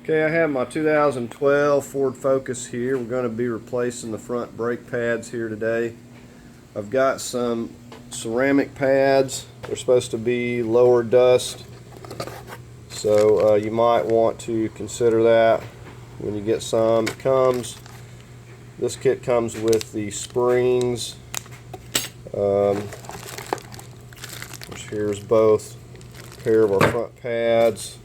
Okay, I have my 2012 Ford Focus here. We're going to be replacing the front brake pads here today. I've got some ceramic pads. They're supposed to be lower dust, so you might want to consider that when you get some. This kit comes with the springs. Here's both pair of our front pads.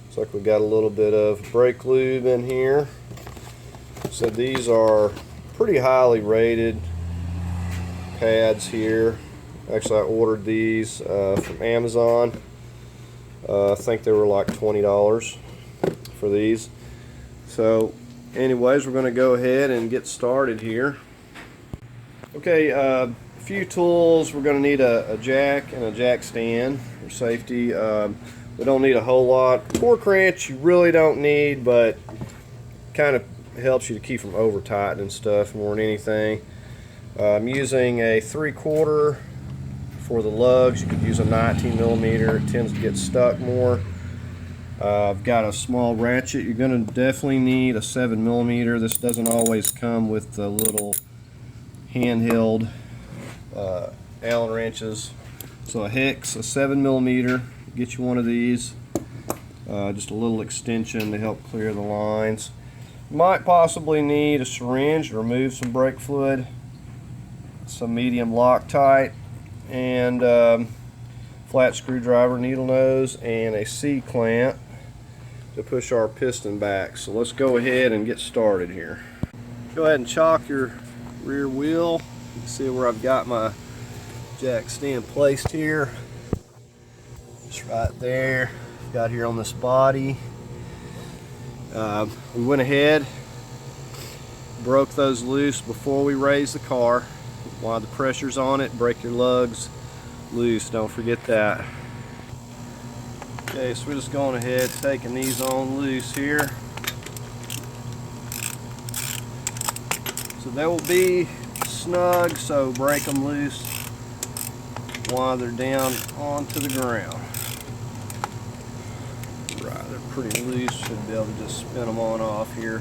Looks like we got a little bit of brake lube in here. So these are pretty highly rated pads here. Actually, I ordered these from Amazon. I think they were like $20 for these. So anyways, we're going to go ahead and get started here. Okay, a few tools. We're going to need a jack and a jack stand for safety. We don't need a whole lot. Torque wrench you really don't need, but kind of helps you to keep from over tightening stuff more than anything. I'm using a 3/4 for the lugs. You could use a 19mm. It tends to get stuck more. I've got a small ratchet. You're going to definitely need a 7mm. This doesn't always come with the little handheld Allen wrenches. So a hex, a 7mm. Get you one of these. Just a little extension to help clear the lines. Might possibly need a syringe to remove some brake fluid, some medium Loctite, and flat screwdriver, needle nose, and a C-clamp to push our piston back. So let's go ahead and get started here. Go ahead and chock your rear wheel. You can see where I've got my jack stand placed here. Just right there. Got here on this body. We went ahead, broke those loose before we raised the car. While the pressure's on it, break your lugs loose. Don't forget that. Okay, so we're just going ahead, taking these on loose here. So they will be snug, so break them loose while they're down onto the ground. Right, they're pretty loose. Should be able to just spin them on off here.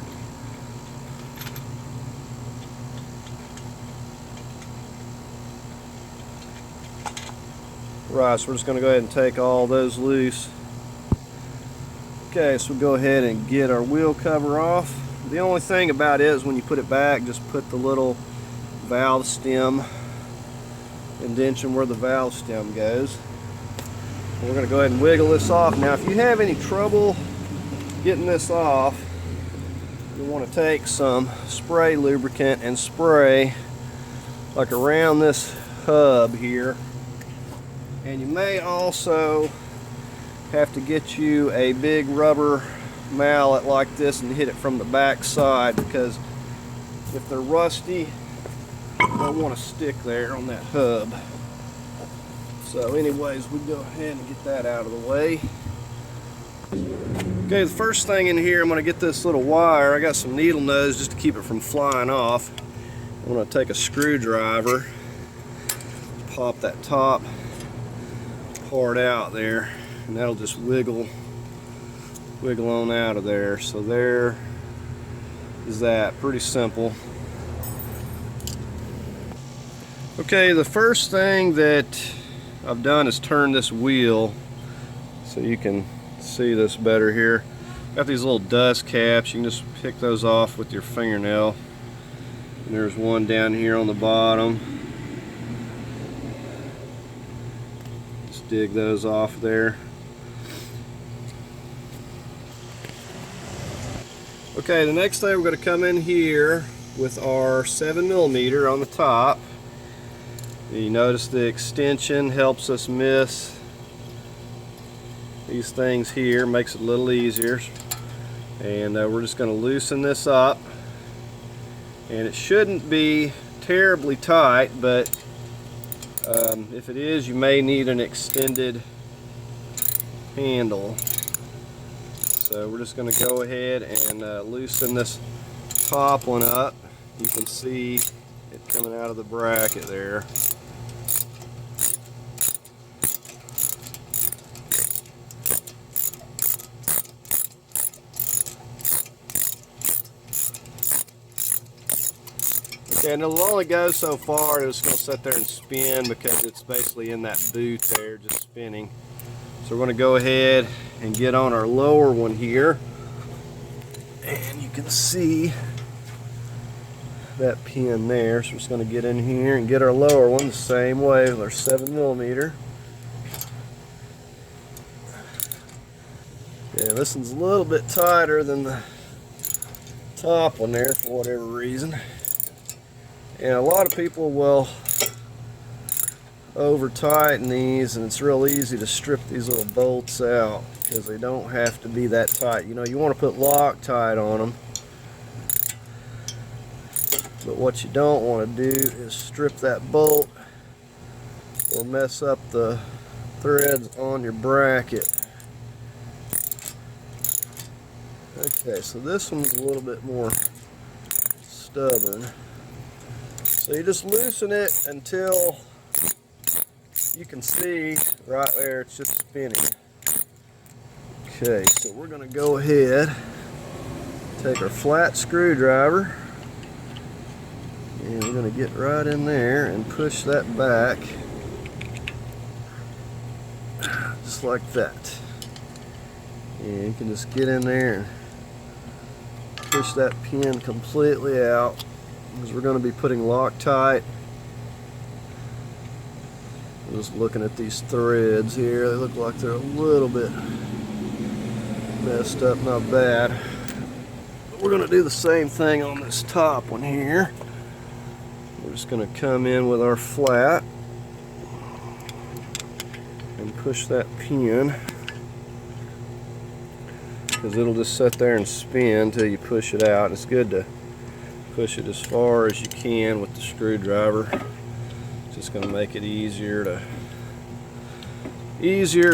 Right, so we're just going to go ahead and take all those loose. Okay, so we'll go ahead and get our wheel cover off. The only thing about it is when you put it back, just put the little valve stem indentation where the valve stem goes. We're going to go ahead and wiggle this off. Now, if you have any trouble getting this off, you want to take some spray lubricant and spray like around this hub here. And you may also have to get you a big rubber mallet like this and hit it from the back side, because if they're rusty, they'll want to stick there on that hub. So anyways, we go ahead and get that out of the way. Okay, the first thing in here, I'm going to get this little wire. I got some needle nose just to keep it from flying off. I'm going to take a screwdriver, pop that top part out there, and that'll just wiggle on out of there. So there is that. Pretty simple. Okay, the first thing that I've done is turn this wheel so you can see this better here. Got these little dust caps. You can just pick those off with your fingernail. And there's one down here on the bottom. Just dig those off there. Okay, the next thing we're going to come in here with our 7mm on the top. You notice the extension helps us miss these things here, makes it a little easier. And we're just going to loosen this up. And it shouldn't be terribly tight, but if it is, you may need an extended handle. So we're just going to go ahead and loosen this top one up. You can see it coming out of the bracket there. Okay, and it'll only go so far. It's going to sit there and spin because it's basically in that boot there, just spinning. So we're going to go ahead and get on our lower one here. And you can see that pin there. So we're just going to get in here and get our lower one the same way with our 7mm. Yeah, this one's a little bit tighter than the top one there for whatever reason. And a lot of people will over tighten these, and it's real easy to strip these little bolts out because they don't have to be that tight. You know, you want to put Loctite on them, but what you don't want to do is strip that bolt or mess up the threads on your bracket. Okay, so this one's a little bit more stubborn. So you just loosen it until you can see right there it's just spinning. Okay, so we're going to go ahead, take our flat screwdriver, and we're going to get right in there and push that back just like that. And you can just get in there and push that pin completely out, because we're going to be putting Loctite. Just looking at these threads here, they look like they're a little bit messed up, not bad. But we're going to do the same thing on this top one here. We're just going to come in with our flat and push that pin, because it'll just sit there and spin until you push it out. It's good to push it as far as you can with the screwdriver. It's just going to make it easier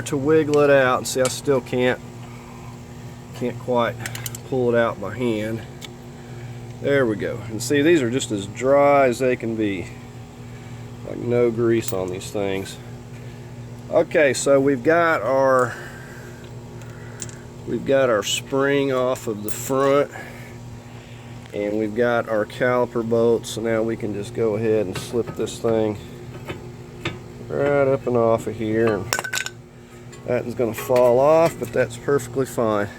to wiggle it out. And see, I still can't quite pull it out by hand. There we go. And see, these are just as dry as they can be, like no grease on these things. Okay, so we've got our spring off of the front, and we've got our caliper bolts. So now we can just go ahead and slip this thing right up and off of here, and that is going to fall off, but that's perfectly fine.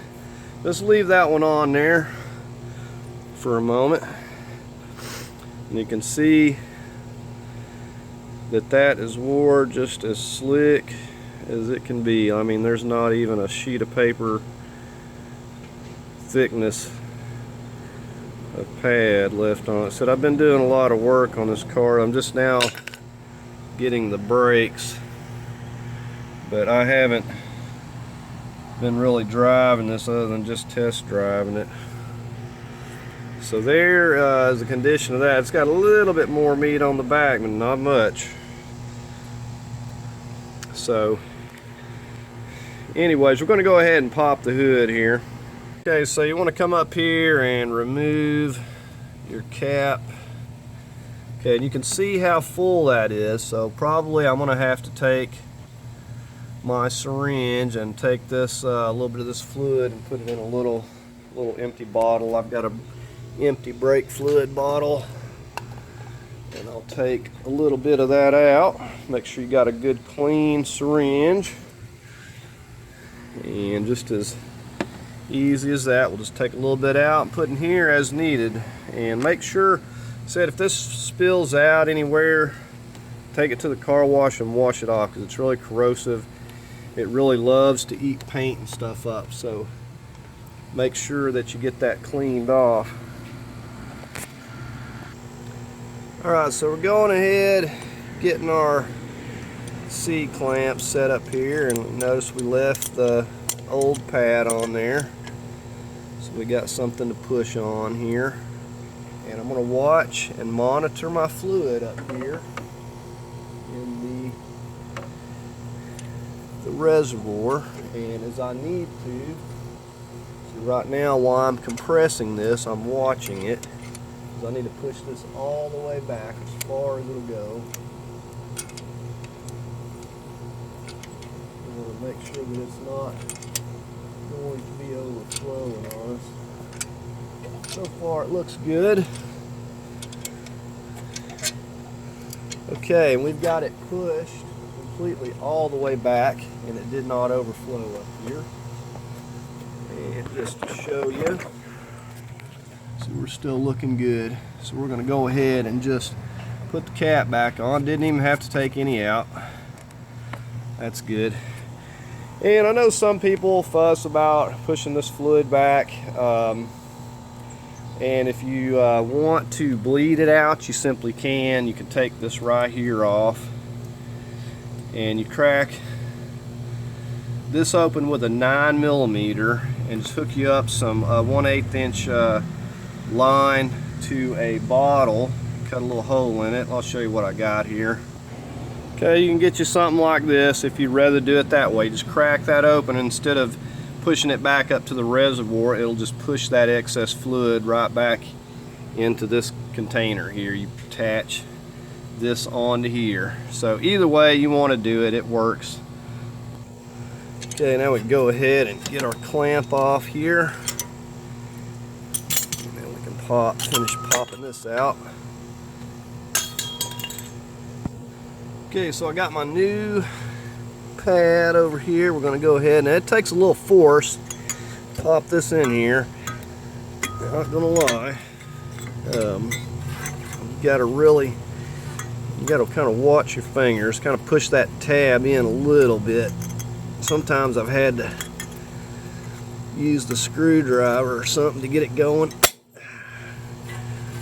Just leave that one on there for a moment, and you can see that is wore just as slick as it can be. I mean, there's not even a sheet of paper thickness of pad left on it. So I've been doing a lot of work on this car. I'm just now getting the brakes, but I haven't been really driving this other than just test driving it. So there is the condition of that. It's got a little bit more meat on the back, but not much. So anyways, we're going to go ahead and pop the hood here. Okay, so you want to come up here and remove your cap. Okay, and you can see how full that is. So probably I'm going to have to take my syringe and take this a little bit of this fluid and put it in a little empty bottle. I've got a empty brake fluid bottle, and I'll take a little bit of that out. Make sure you got a good clean syringe, and just as easy as that, we'll just take a little bit out and put in here as needed. And make sure, said, if this spills out anywhere, take it to the car wash and wash it off, because it's really corrosive. It really loves to eat paint and stuff up, so make sure that you get that cleaned off. Alright, so we're going ahead getting our C-clamp set up here, and notice we left the old pad on there, so we got something to push on here. And I'm going to watch and monitor my fluid up here in the reservoir, and as I need to. So right now, while I'm compressing this, I'm watching it. I need to push this all the way back as far as it'll go. I want to make sure that it's not going to be overflowing on us. So far it looks good. Okay, and we've got it pushed completely all the way back, and it did not overflow up here. And just to show you, so we're still looking good. So we're going to go ahead and just put the cap back on. Didn't even have to take any out. That's good. And I know some people fuss about pushing this fluid back. And if you want to bleed it out, you simply can. You can take this right here off, and you crack this open with a 9mm and just hook you up some 1/8 inch line to a bottle. Cut a little hole in it. I'll show you what I got here. Okay, you can get you something like this if you'd rather do it that way. Just crack that open, and instead of pushing it back up to the reservoir, it'll just push that excess fluid right back into this container here. You attach this onto here. So either way you want to do it, it works. Okay, now we can go ahead and get our clamp off here. And then we can finish popping this out. Okay, so I got my new pad over here. We're going to go ahead, and it takes a little force to pop this in here. Not gonna lie, you got to kind of watch your fingers, kind of push that tab in a little bit. Sometimes I've had to use the screwdriver or something to get it going,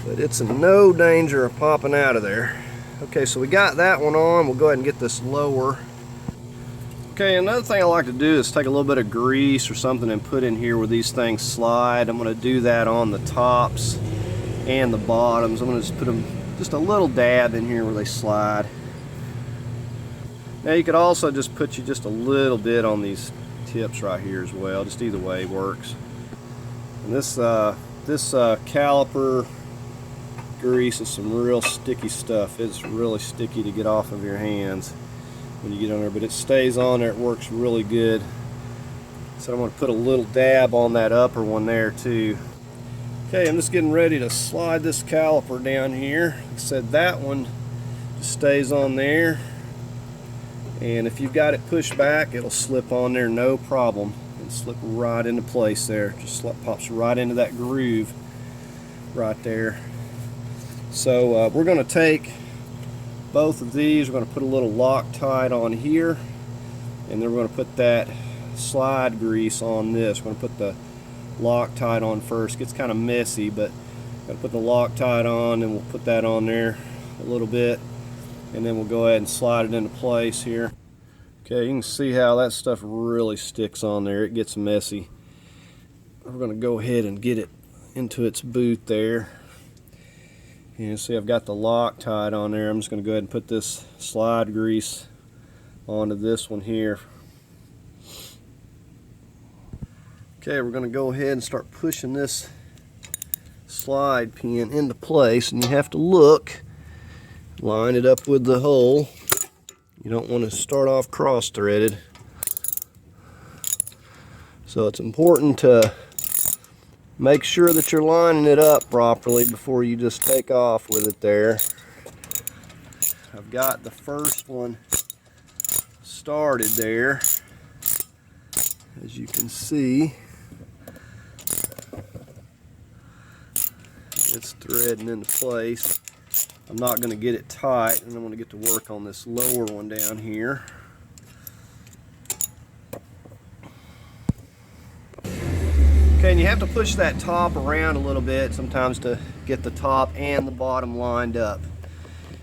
but it's in no danger of popping out of there. Okay, so we got that one on. We'll go ahead and get this lower. Okay, another thing I like to do is take a little bit of grease or something and put in here where these things slide. I'm going to do that on the tops and the bottoms. I'm going to just put them just a little dab in here where they slide. Now you could also just put you just a little bit on these tips right here as well. Just either way works. And this caliper grease is some real sticky stuff. It's really sticky to get off of your hands when you get on there, but it stays on there. It works really good. So I'm going to put a little dab on that upper one there too. Okay, I'm just getting ready to slide this caliper down here. Like I said, that one just stays on there, and if you've got it pushed back, it'll slip on there no problem. It'll slip right into place there. Just pops right into that groove right there. So we're going to take both of these. We're going to put a little Loctite on here, and then we're going to put that slide grease on this. We're going to put the Loctite on first. It gets kind of messy, but I'm going to put the Loctite on, and we'll put that on there a little bit, and then we'll go ahead and slide it into place here. Okay, you can see how that stuff really sticks on there. It gets messy. We're going to go ahead and get it into its boot there. You see I've got the Loctite on there. I'm just going to go ahead and put this slide grease onto this one here. Okay, we're going to go ahead and start pushing this slide pin into place, and you have to look, line it up with the hole. You don't want to start off cross-threaded. So it's important to make sure that you're lining it up properly before you just take off with it there. I've got the first one started there, as you can see. It's threading into place. I'm not going to get it tight, and I'm going to get to work on this lower one down here. Okay, and you have to push that top around a little bit sometimes to get the top and the bottom lined up.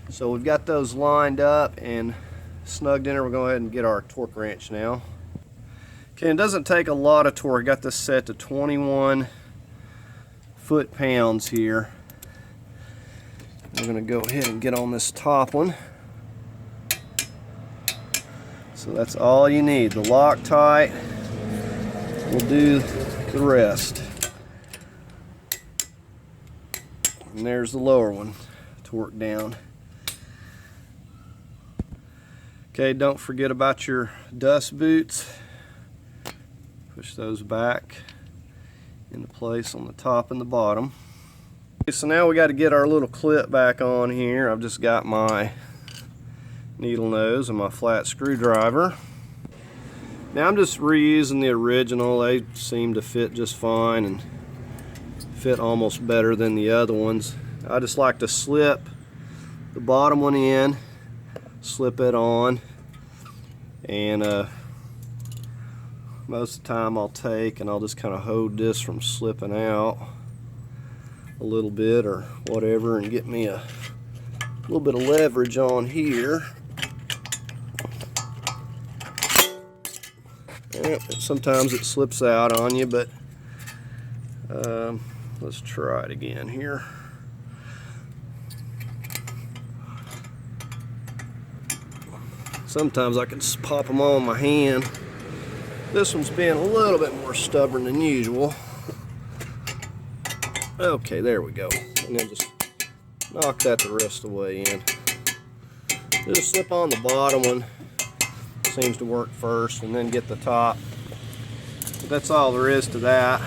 So we've got those lined up and snugged in there. We'll go ahead and get our torque wrench now. Okay, it doesn't take a lot of torque. I got this set to 21 foot-pounds here. We're going to go ahead and get on this top one. So that's all you need. The Loctite will do the rest. And there's the lower one, torque down. Okay, don't forget about your dust boots. Push those back into place on the top and the bottom. Okay, so now we got to get our little clip back on here. I've just got my needle nose and my flat screwdriver. Now I'm just reusing the original. They seem to fit just fine and fit almost better than the other ones. I just like to slip the bottom one in, slip it on, and most of the time I'll take and I'll just kind of hold this from slipping out a little bit or whatever and get me a little bit of leverage on here. Sometimes it slips out on you, but let's try it again here. Sometimes I can just pop them on my hand. This one's being a little bit more stubborn than usual. Okay, there we go. And then just knock that the rest of the way in. Just slip on the bottom one. Seems to work first, and then get the top. But that's all there is to that.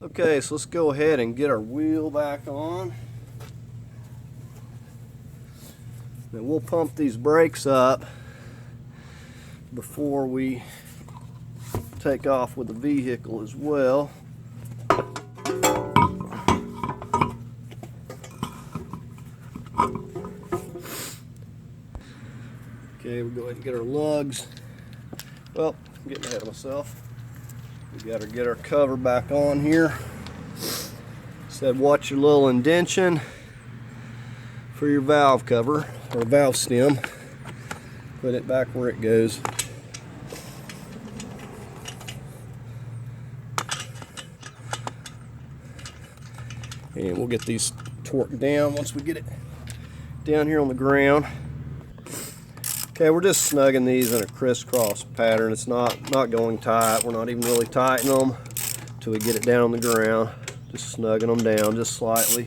Okay, so let's go ahead and get our wheel back on. Then we'll pump these brakes up before we take off with the vehicle as well. Okay, we'll go ahead and get our lugs. Well, I'm getting ahead of myself. We got to get our cover back on here. Said watch your little indentation for your valve cover or valve stem. Put it back where it goes. And we'll get these torqued down once we get it down here on the ground. Okay, we're just snugging these in a crisscross pattern. It's not going tight. We're not even really tightening them until we get it down on the ground. Just snugging them down just slightly.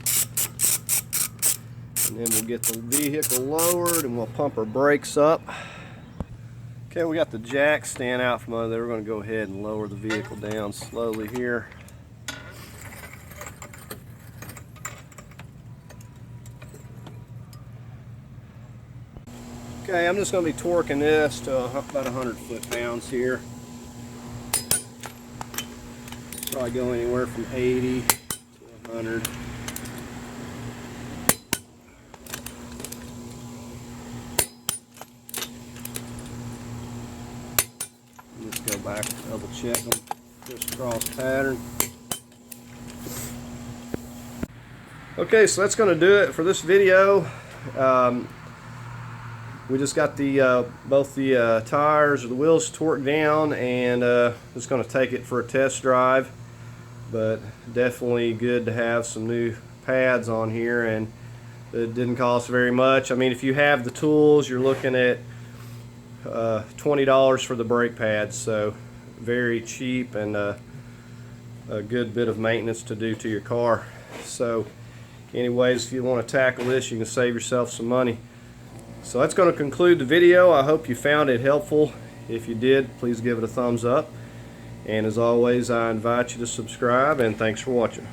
And then we'll get the vehicle lowered and we'll pump our brakes up. Okay, we got the jack stand out from under there. We're going to go ahead and lower the vehicle down slowly here. Okay, I'm just going to be torquing this to about 100 foot-pounds here. Probably go anywhere from 80 to 100. Let's go back and double check them. Crisscross pattern. Okay, so that's going to do it for this video. We just got the both the tires or the wheels torqued down, and just going to take it for a test drive. But definitely good to have some new pads on here, and it didn't cost very much. I mean, if you have the tools, you're looking at $20 for the brake pads, so very cheap and a good bit of maintenance to do to your car. So anyways, if you want to tackle this, you can save yourself some money. So that's going to conclude the video. I hope you found it helpful. If you did, please give it a thumbs up. And as always, I invite you to subscribe, and thanks for watching.